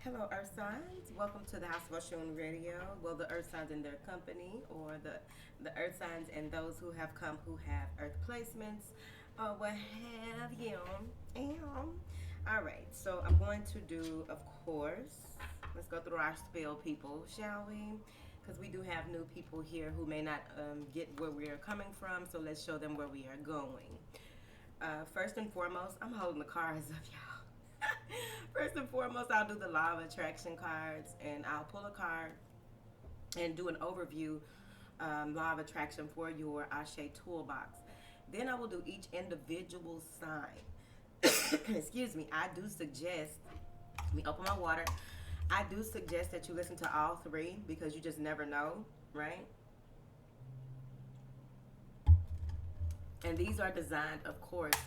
Hello, Earth signs. Welcome to the House of Oshun radio. Well, the Earth signs and their company, or the Earth signs and those who have come who have Earth placements, or what have you. All right, so I'm going to do, of course, let's go through our spiel, people, shall we? Because we do have new people here who may not get where we are coming from, so let's show them where we are going. First and foremost, I'm holding the cards up, y'all. First and foremost, I'll do the law of attraction cards, and I'll pull a card and do an overview law of attraction for your Ashe toolbox. Then I will do each individual sign. Excuse me. I do suggest, let me open my water. I do suggest that you listen to all three because you just never know, right? And these are designed, of course,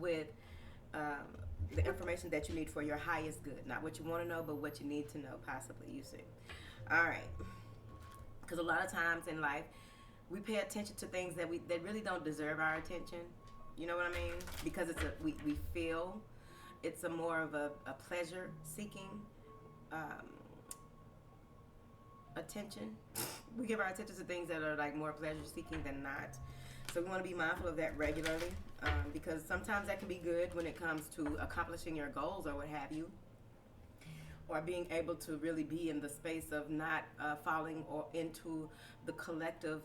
with the information that you need for your highest good. Not what you want to know, but what you need to know, possibly, you see. All right. Because a lot of times in life, we pay attention to things that really don't deserve our attention. You know what I mean? Because we feel it's a more of a pleasure seeking attention. We give our attention to things that are like more pleasure seeking than not. So we want to be mindful of that regularly, because sometimes that can be good when it comes to accomplishing your goals or what have you, or being able to really be in the space of not falling or into the collective,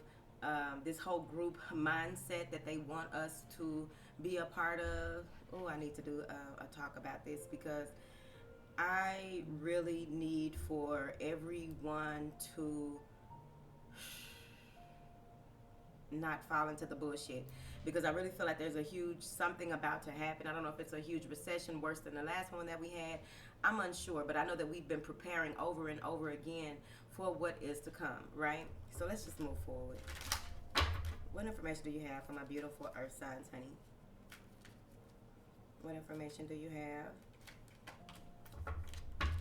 this whole group mindset that they want us to be a part of. Oh, I need to do a talk about this because I really need for everyone to not fall into the bullshit, because I really feel like there's a huge something about to happen. I don't know if it's a huge recession worse than the last one that we had. I'm unsure, but I know that we've been preparing over and over again for what is to come, right? So let's just move forward. What information do you have for my beautiful earth signs, honey? What information do you have?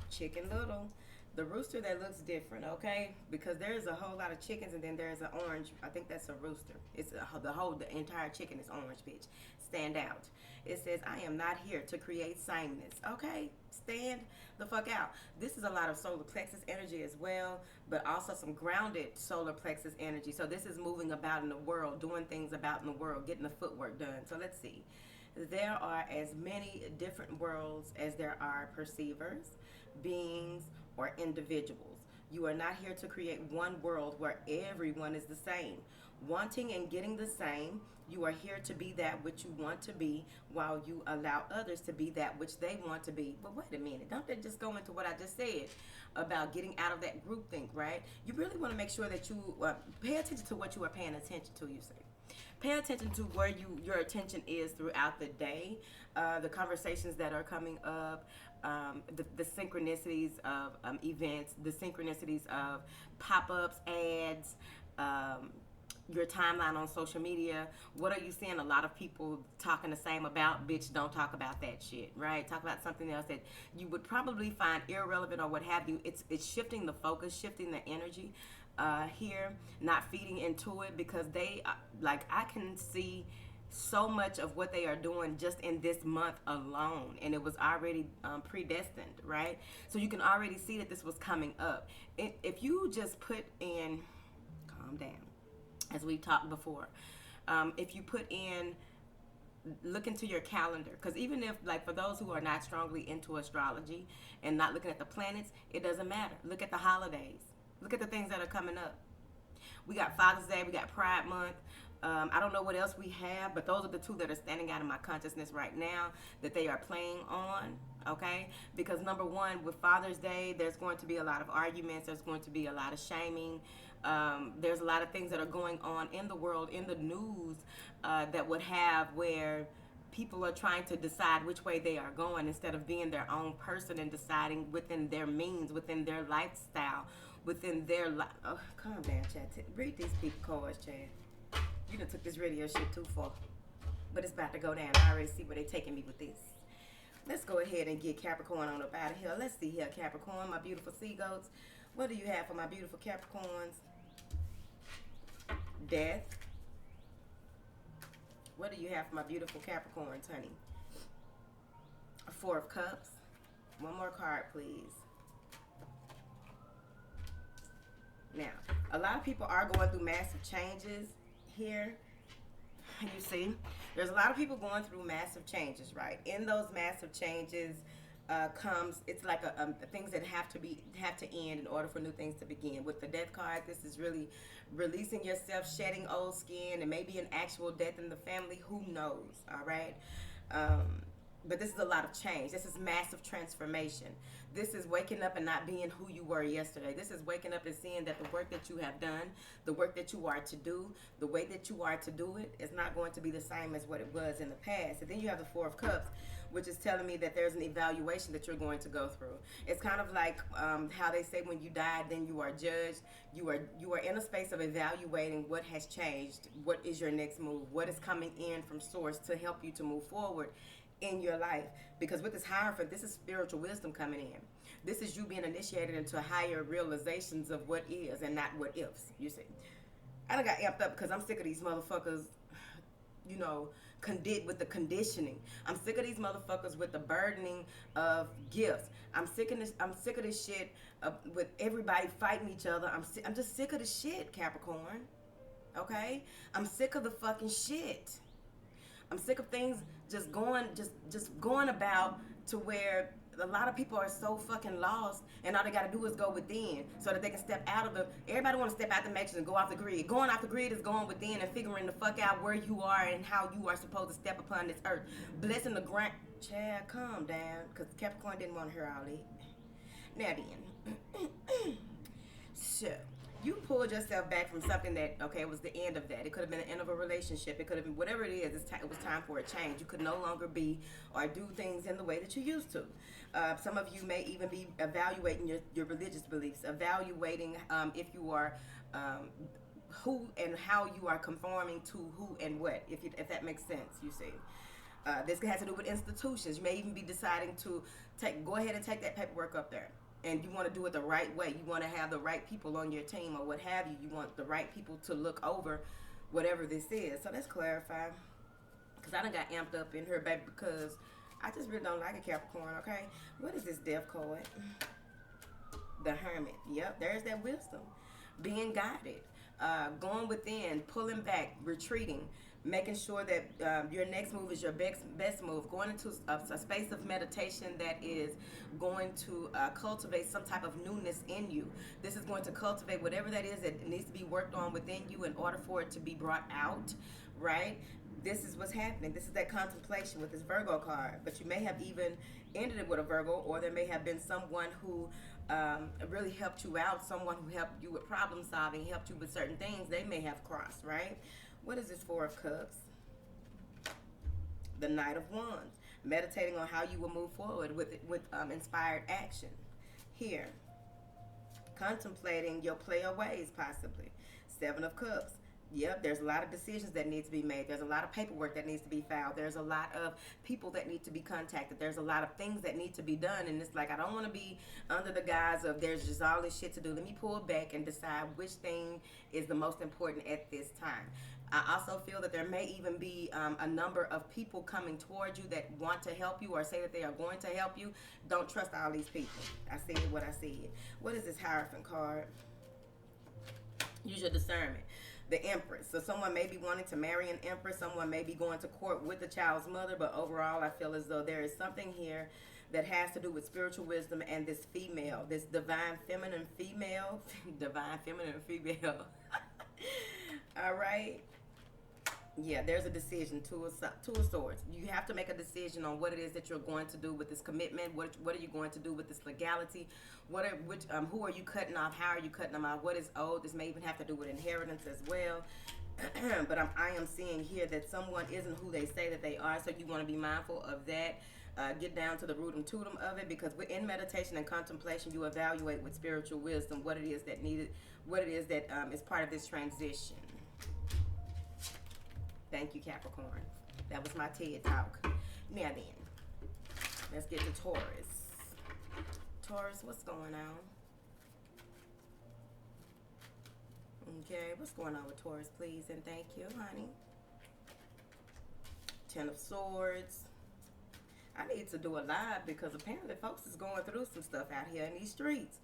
Chicken Little. The rooster that looks different, okay? Because there's a whole lot of chickens, and then there's an orange. I think that's a rooster. It's the entire chicken is orange, bitch. Stand out. It says, I am not here to create sameness. Okay? Stand the fuck out. This is a lot of solar plexus energy as well, but also some grounded solar plexus energy. So this is moving about in the world, doing things about in the world, getting the footwork done. So let's see. There are as many different worlds as there are perceivers, beings, or individuals. You are not here to create one world where everyone is the same. Wanting and getting the same, you are here to be that which you want to be while you allow others to be that which they want to be. But wait a minute, don't they just go into what I just said about getting out of that groupthink, right? You really want to make sure that you pay attention to what you are paying attention to, you say. Pay attention to where your attention is throughout the day, the conversations that are coming up, the synchronicities of events, the synchronicities of pop-ups, ads, your timeline on social media. What are you seeing a lot of people talking the same about? Bitch, don't talk about that shit, right? Talk about something else that you would probably find irrelevant or what have you. It's shifting the focus, shifting the energy here, not feeding into it, because they, like, I can see so much of what they are doing just in this month alone, and it was already predestined, right? So you can already see that this was coming up. If you just put in, calm down, as we talked before, if you put in, look into your calendar, because even if, like, for those who are not strongly into astrology and not looking at the planets, it doesn't matter. Look at the holidays. Look at the things that are coming up. We got Father's Day, we got Pride Month. I don't know what else we have, but those are the two that are standing out in my consciousness right now that they are playing on, okay? Because number one, with Father's Day, there's going to be a lot of arguments. There's going to be a lot of shaming. There's a lot of things that are going on in the world, in the news, that would have where people are trying to decide which way they are going instead of being their own person and deciding within their means, within their lifestyle, within their life. Oh, calm down, Chad. Read these people cards, Chad. You done took this radio shit too far. But it's about to go down. I already see where they taking me with this. Let's go ahead and get Capricorn on up out of here. Let's see here, Capricorn, my beautiful sea goats. What do you have for my beautiful Capricorns? Death. What do you have for my beautiful Capricorns, honey? Four of Cups. One more card, please. Now, a lot of people are going through massive changes here. You see, there's a lot of people going through massive changes, right? In those massive changes comes, it's like things that have to end in order for new things to begin. With the death card, this is really releasing yourself, shedding old skin, and maybe an actual death in the family. Who knows? All right. But this is a lot of change. This is massive transformation. This is waking up and not being who you were yesterday. This is waking up and seeing that the work that you have done, the work that you are to do, the way that you are to do it is not going to be the same as what it was in the past. And then you have the Four of Cups, which is telling me that there's an evaluation that you're going to go through. It's kind of like how they say when you die, then you are judged. You are in a space of evaluating what has changed, what is your next move, what is coming in from source to help you to move forward in your life. Because with this Hierophant, this is spiritual wisdom coming in. This is you being initiated into higher realizations of what is and not what ifs. You see, I done got amped up because I'm sick of these motherfuckers, you know, with the conditioning. I'm sick of these motherfuckers with the burdening of gifts. I'm sick of this shit with everybody fighting each other. I'm just sick of the shit, Capricorn. Okay? I'm sick of the fucking shit. I'm sick of things just going about to where a lot of people are so fucking lost, and all they gotta do is go within so that they can step out of everybody want to step out the matrix and go off the grid. Going off the grid is going within and figuring the fuck out where you are and how you are supposed to step upon this earth. Blessing the grant. Chad, calm down, because Capricorn didn't want to hear all that. Now then. So, you pulled yourself back from something that, okay, it was the end of that. It could have been the end of a relationship. It could have been whatever it is. It was time for a change. You could no longer be or do things in the way that you used to. Some of you may even be evaluating your religious beliefs, evaluating if you are who and how you are conforming to who and what, if that makes sense, you see. This has to do with institutions. You may even be deciding to go ahead and take that paperwork up there. And you want to do it the right way. You want to have the right people on your team or what have you. You want the right people to look over whatever this is. So let's clarify. Because I done got amped up in here, baby, because I just really don't like a Capricorn, okay? What is this death card? The Hermit. Yep, there's that wisdom. Being guided. Going within, pulling back, retreating. Making sure that your next move is your best move. Going into a space of meditation that is going to cultivate some type of newness in you. This is going to cultivate whatever that is that needs to be worked on within you in order for it to be brought out, right? This is what's happening. This is that contemplation with this Virgo card. But you may have even ended it with a Virgo, or there may have been someone who really helped you out, someone who helped you with problem solving, helped you with certain things they may have crossed, right? What is this Four of Cups? The Knight of Wands. Meditating on how you will move forward with inspired action. Here. Contemplating your player ways, possibly. Seven of Cups. Yep, there's a lot of decisions that need to be made. There's a lot of paperwork that needs to be filed. There's a lot of people that need to be contacted. There's a lot of things that need to be done. And it's like, I don't want to be under the guise of there's just all this shit to do. Let me pull back and decide which thing is the most important at this time. I also feel that there may even be a number of people coming towards you that want to help you or say that they are going to help you. Don't trust all these people. I said what I said. What is this Hierophant card? Use your discernment. The Empress. So someone may be wanting to marry an Empress. Someone may be going to court with the child's mother. But overall, I feel as though there is something here that has to do with spiritual wisdom and this female, this divine feminine female. Divine feminine female. All right. Yeah, there's a decision, Two of Swords. You have to make a decision on what it is that you're going to do with this commitment. What are you going to do with this legality? Who are you cutting off? How are you cutting them off? What is owed? This may even have to do with inheritance as well. But I am seeing here that someone isn't who they say that they are, so you want to be mindful of that. Get down to the root and tootum of it, because in meditation and contemplation, you evaluate with spiritual wisdom what it is that is part of this transition. Thank you, Capricorn. That was my TED Talk. Now then, let's get to Taurus. Taurus, what's going on? Okay, what's going on with Taurus, please? And thank you, honey. Ten of Swords. I need to do a live because apparently folks is going through some stuff out here in these streets.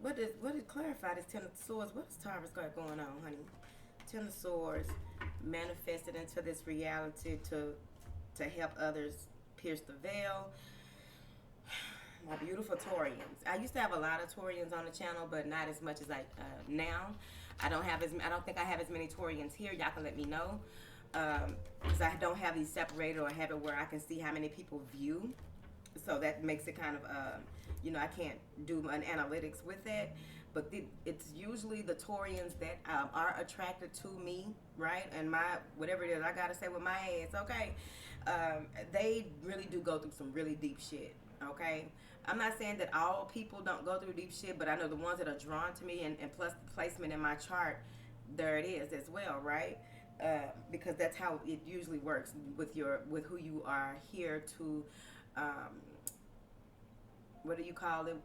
What did clarify this Ten of Swords? What's Taurus got going on, honey? Ten of Swords manifested into this reality to help others pierce the veil. My beautiful Taurians. I used to have a lot of Taurians on the channel, but not as much as I now. I don't think I have as many Taurians here. Y'all can let me know. Because I don't have these separated or have it where I can see how many people view. So that makes it kind of, I can't do an analytics with that. But it's usually the Taurians that are attracted to me, right? And whatever it is I got to say with my ass, okay? They really do go through some really deep shit, okay? I'm not saying that all people don't go through deep shit, but I know the ones that are drawn to me and plus the placement in my chart, there it is as well, right? Because that's how it usually works with who you are here to, what do you call it?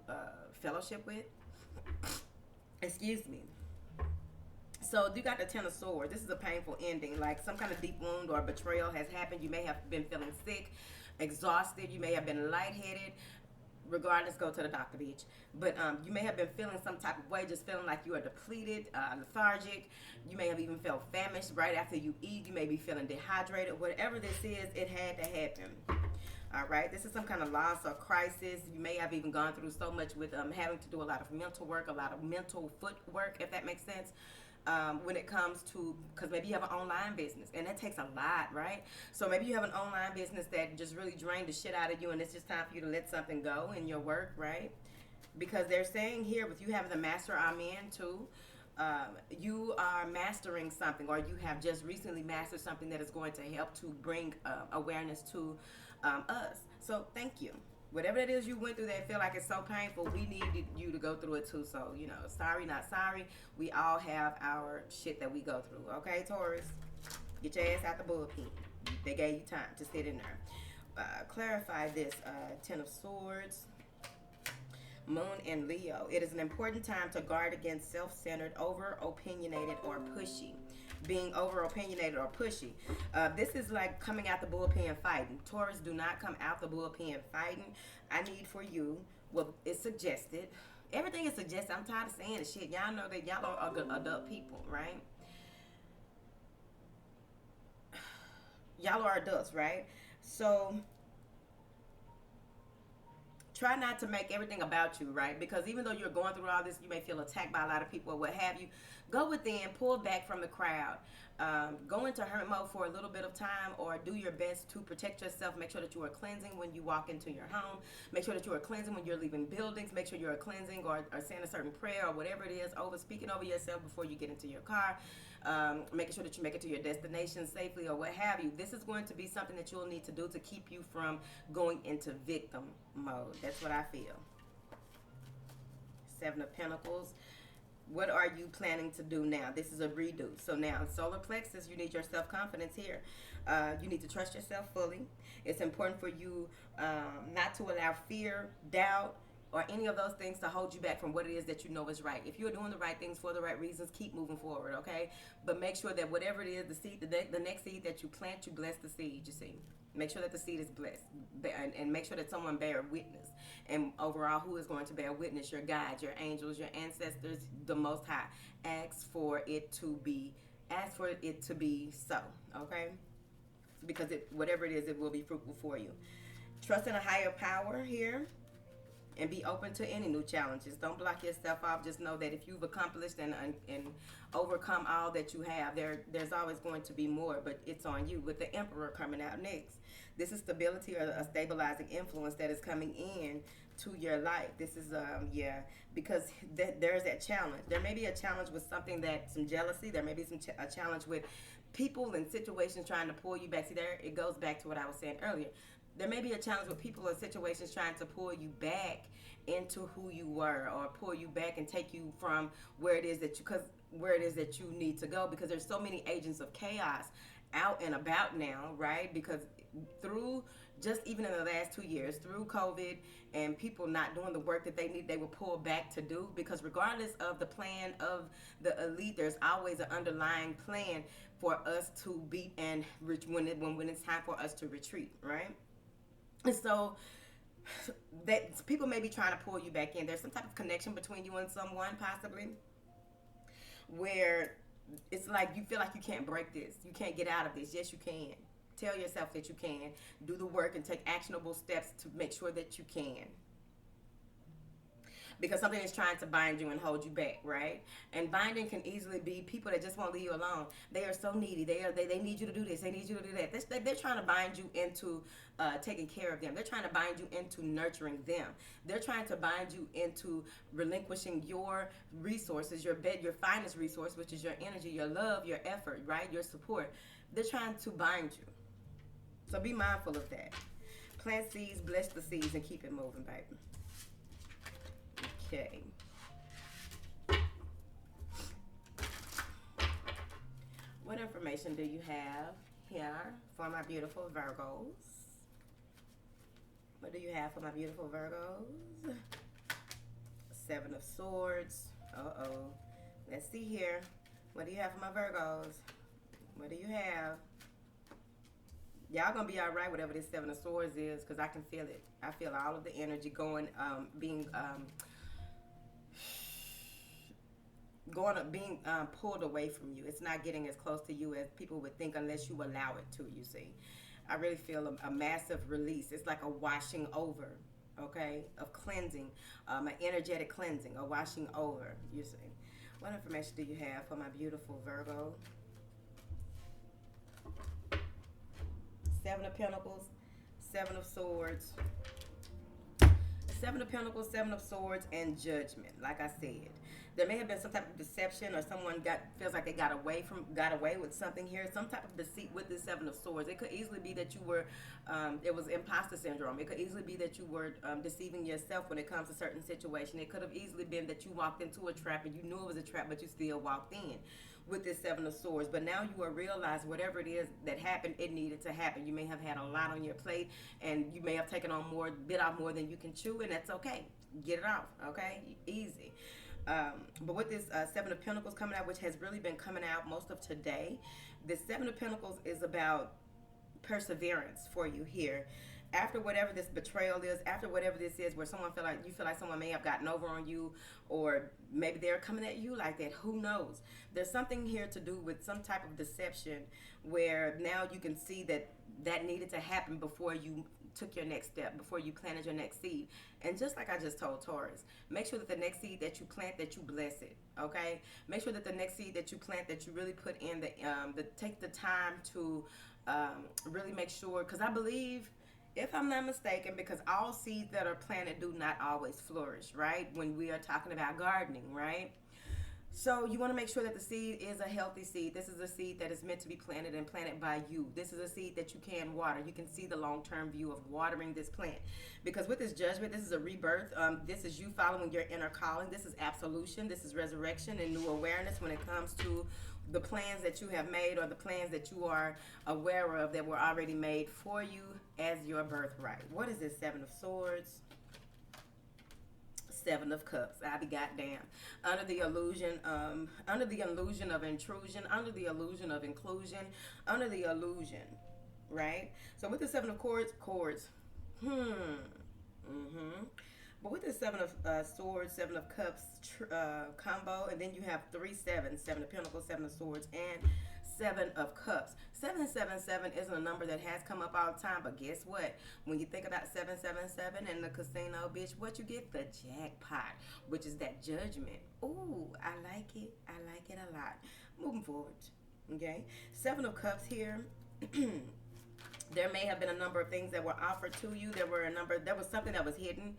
Fellowship with. Excuse me. So you got the Ten of Swords. This is a painful ending, like some kind of deep wound or betrayal has happened. You may have been feeling sick, exhausted. You may have been lightheaded. Regardless, go to the doctor, bitch. But you may have been feeling some type of way, just feeling like you are depleted, lethargic. You may have even felt famished right after you eat. You may be feeling dehydrated. Whatever this is, it had to happen. All right, this is some kind of loss or crisis. You may have even gone through so much with having to do a lot of mental work, a lot of mental footwork, if that makes sense. When it comes to, because maybe you have an online business and that takes a lot, right? So maybe you have an online business that just really drained the shit out of you and it's just time for you to let something go in your work, right? Because they're saying here with you having the Master Amen too, you are mastering something, or you have just recently mastered something that is going to help to bring awareness to us. So thank you. Whatever it is you went through that feel like it's so painful, we needed you to go through it too. So, sorry, not sorry. We all have our shit that we go through. Okay, Taurus? Get your ass out the bullpen. They gave you time to sit in there. Clarify this. Ten of Swords. Moon and Leo. It is an important time to guard against self-centered, over-opinionated, or pushy. Being over-opinionated or pushy. This is like coming out the bullpen fighting. Taurus, do not come out the bullpen fighting. I need for you, well, it's suggested. Everything is suggested. I'm tired of saying the shit. Y'all know that y'all are good adult people, right? Y'all are adults, right? So try not to make everything about you, right? Because even though you're going through all this, you may feel attacked by a lot of people or what have you. Go within, pull back from the crowd. Go into hermit mode for a little bit of time, or do your best to protect yourself. Make sure that you are cleansing when you walk into your home. Make sure that you are cleansing when you're leaving buildings. Make sure you're cleansing or saying a certain prayer or whatever it is, speaking over yourself before you get into your car. Making sure that you make it to your destination safely or what have you. This is going to be something that you'll need to do to keep you from going into victim mode. That's what I feel. Seven of Pentacles. What are you planning to do now? This is a redo. So now, solar plexus, you need your self-confidence here. You need to trust yourself fully. It's important for you not to allow fear, doubt, or any of those things to hold you back from what it is that you know is right. If you're doing the right things for the right reasons, keep moving forward, okay? But make sure that whatever it is, the seed, the next seed that you plant, you bless the seed, you see. Make sure that the seed is blessed. And make sure that someone bear witness. And overall, who is going to bear witness? Your guides, your angels, your ancestors, the Most High. Ask for it to be so, okay? Because whatever it is, it will be fruitful for you. Trust in a higher power here. And be open to any new challenges. Don't block yourself off. Just know that if you've accomplished and overcome all that you have, there's always going to be more, but it's on you. With the Emperor coming out next, this is stability or a stabilizing influence that is coming in to your life. This is because there's that challenge. There may be a challenge with something some jealousy. There may be a challenge with people and situations trying to pull you back. See, there it goes back to what I was saying earlier. There may be a challenge with people or situations trying to pull you back into who you were, or pull you back and take you from where it is that you need to go, because there's so many agents of chaos out and about now, right? Because through just even in the last 2 years, through COVID and people not doing the work that they were pulled back to do, because regardless of the plan of the elite, there's always an underlying plan for us to beat and when it's time for us to retreat, right? And so that people may be trying to pull you back in. There's some type of connection between you and someone, possibly, where it's like you feel like you can't break this. You can't get out of this. Yes, you can. Tell yourself that you can. Do the work and take actionable steps to make sure that you can. Because something is trying to bind you and hold you back, right? And binding can easily be people that just won't leave you alone. They are so needy. They need you to do this. They need you to do that. They're trying to bind you into taking care of them. They're trying to bind you into nurturing them. They're trying to bind you into relinquishing your resources, your finest resource, which is your energy, your love, your effort, right? Your support. They're trying to bind you. So be mindful of that. Plant seeds, bless the seeds, and keep it moving, baby. Okay. What information do you have here for my beautiful Virgos? What do you have for my beautiful Virgos? Seven of Swords. Uh-oh. Let's see here. What do you have for my Virgos? What do you have? Y'all gonna be all right, whatever this Seven of Swords is, because I can feel it. I feel all of the energy going, being pulled away from you. It's not getting as close to you as people would think unless you allow it to, you see. I really feel a massive release. It's like a washing over, okay, of cleansing, an energetic cleansing, a washing over, you see. What information do you have for my beautiful Virgo? Seven of Pentacles, Seven of Swords, Seven of Pentacles, Seven of Swords, and Judgment. Like I said, there may have been some type of deception, or someone feels like they got away with something here. Some type of deceit with this Seven of Swords. It could easily be that you were, it was imposter syndrome. It could easily be that you were deceiving yourself when it comes to certain situation. It could have easily been that you walked into a trap and you knew it was a trap, but you still walked in with this Seven of Swords. But now you are realizing whatever it is that happened, it needed to happen. You may have had a lot on your plate, and you may have taken on bit off more than you can chew, and that's okay. Get it off, okay? Easy. But with this Seven of Pentacles coming out, which has really been coming out most of today, this Seven of Pentacles is about perseverance for you here. After whatever this betrayal is, after whatever this is, where you feel like someone may have gotten over on you, or maybe they're coming at you like that, who knows? There's something here to do with some type of deception where now you can see that needed to happen before you took your next step, before you planted your next seed. And just like I just told Taurus, make sure that the next seed that you plant, that you bless it, okay? Make sure that the next seed that you plant, that you really put in take the time to really make sure, because I believe, if I'm not mistaken, because all seeds that are planted do not always flourish, right? When we are talking about gardening, right? So you want to make sure that the seed is a healthy seed. This is a seed that is meant to be planted and planted by you. This is a seed that you can water. You can see the long-term view of watering this plant. Because with this Judgment, this is a rebirth. This is you following your inner calling. This is absolution. This is resurrection and new awareness when it comes to the plans that you have made, or the plans that you are aware of that were already made for you as your birthright. What is this Seven of Swords? Seven of Cups. I be goddamn. Under the illusion of intrusion, under the illusion of inclusion, under the illusion, right? So with the Seven of Cords, but with the Seven of Swords, Seven of Cups combo, and then you have 3 sevens, Seven of Pentacles, Seven of Swords, and Seven of Cups. 777 isn't a number that has come up all the time, but guess what? When you think about 777 and the casino, bitch, what you get? The jackpot, which is that judgment. Ooh, I like it. I like it a lot. Moving forward, okay? Seven of Cups here. There may have been a number of things that were offered to you. There was something that was hidden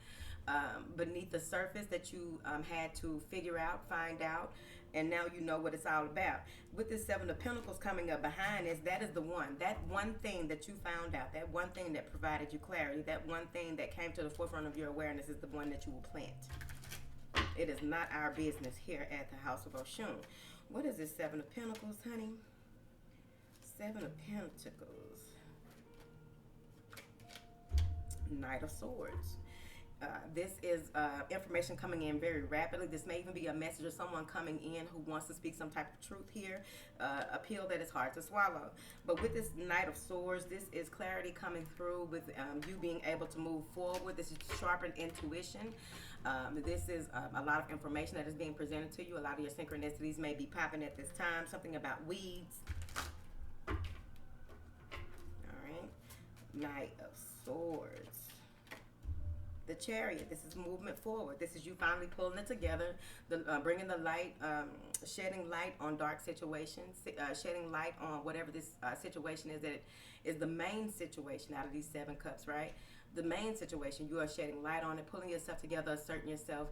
beneath the surface that you had to figure out, find out, and now you know what it's all about. With this Seven of Pentacles coming up behind this, that is that one thing that you found out, that one thing that provided you clarity, that one thing that came to the forefront of your awareness is the one that you will plant. It is not our business here at the House of Oshun. What is this Seven of Pentacles, honey? Seven of Pentacles. Knight of Swords. This is information coming in very rapidly. This may even be a message of someone coming in who wants to speak some type of truth here, a pill that is hard to swallow. But with this Knight of Swords, this is clarity coming through with you being able to move forward. This is sharpened intuition. This is a lot of information that is being presented to you. A lot of your synchronicities may be popping at this time. Something about weeds. All right. Knight of Swords. The Chariot. This is movement forward. This is you finally pulling it together, bringing the light, shedding light on dark situations, shedding light on whatever this situation is that is the main situation out of these 7 cups, right? The main situation, you are shedding light on it, pulling yourself together, asserting yourself,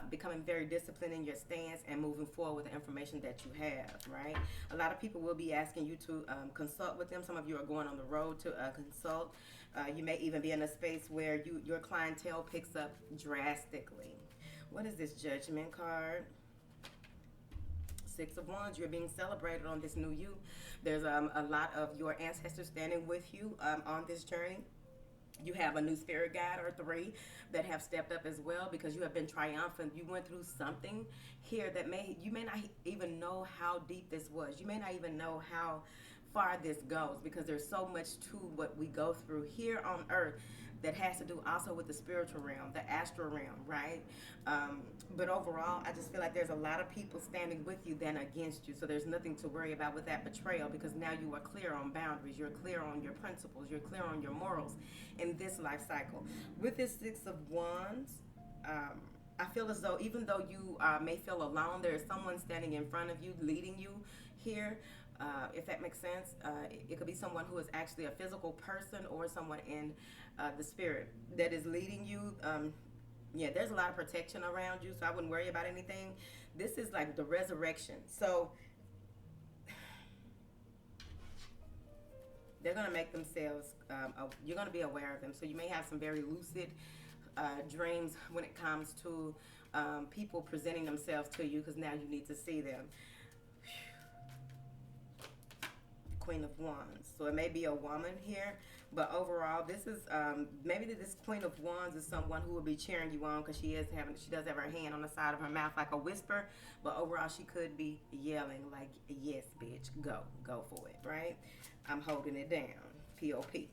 becoming very disciplined in your stance, and moving forward with the information that you have, right? A lot of people will be asking you to consult with them. Some of you are going on the road to consult. You may even be in a space where your clientele picks up drastically. What is this Judgment card? 6 of Wands. You're being celebrated on this new you. There's a lot of your ancestors standing with you on this journey. You have a new spirit guide or 3 that have stepped up as well because you have been triumphant. You went through something here that you may not even know how deep this was. You may not even know how far this goes because there's so much to what we go through here on earth that has to do also with the spiritual realm, the astral realm, right? But overall, I just feel like there's a lot of people standing with you than against you. So there's nothing to worry about with that betrayal because now you are clear on boundaries. You're clear on your principles. You're clear on your morals in this life cycle. With this 6 of Wands, I feel as though even though you may feel alone, there is someone standing in front of you, leading you here. If that makes sense, it could be someone who is actually a physical person or someone in the spirit that is leading you. Yeah, there's a lot of protection around you, so I wouldn't worry about anything. This is like the resurrection. So they're going to make themselves, you're going to be aware of them. So you may have some very lucid dreams when it comes to people presenting themselves to you because now you need to see them. Queen of Wands. So it may be a woman here, but overall, this is maybe this Queen of Wands is someone who will be cheering you on because she does have her hand on the side of her mouth like a whisper, but overall she could be yelling like, yes, bitch, go for it, right? I'm holding it down. P.O.P.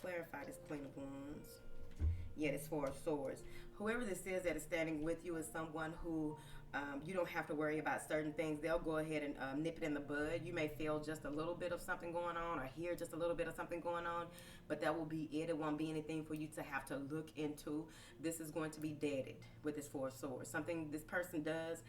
Clarify this Queen of Wands. Yeah, it's 4 of Swords. Whoever this is that is standing with you is someone who you don't have to worry about certain things. They'll go ahead and nip it in the bud. You may feel just a little bit of something going on or hear just a little bit of something going on, but that will be it. It won't be anything for you to have to look into. This is going to be deaded with this 4 of Swords. Something this person does.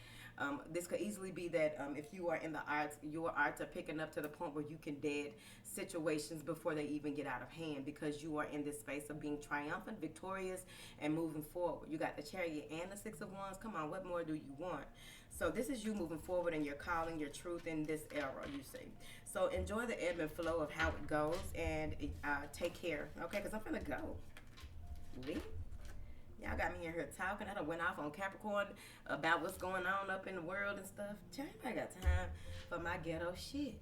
This could easily be that if you are in the arts, your arts are picking up to the point where you can dead situations before they even get out of hand because you are in this space of being triumphant, victorious, and moving forward. You got the Chariot and the 6 of Wands. Come on, what more do you want? So this is you moving forward and you're calling your truth in this era, you see. So enjoy the ebb and flow of how it goes and take care, okay? Because I'm finna go. Lee? Y'all got me in here talking. I done went off on Capricorn about what's going on up in the world and stuff. Y'all ain't got time for my ghetto shit.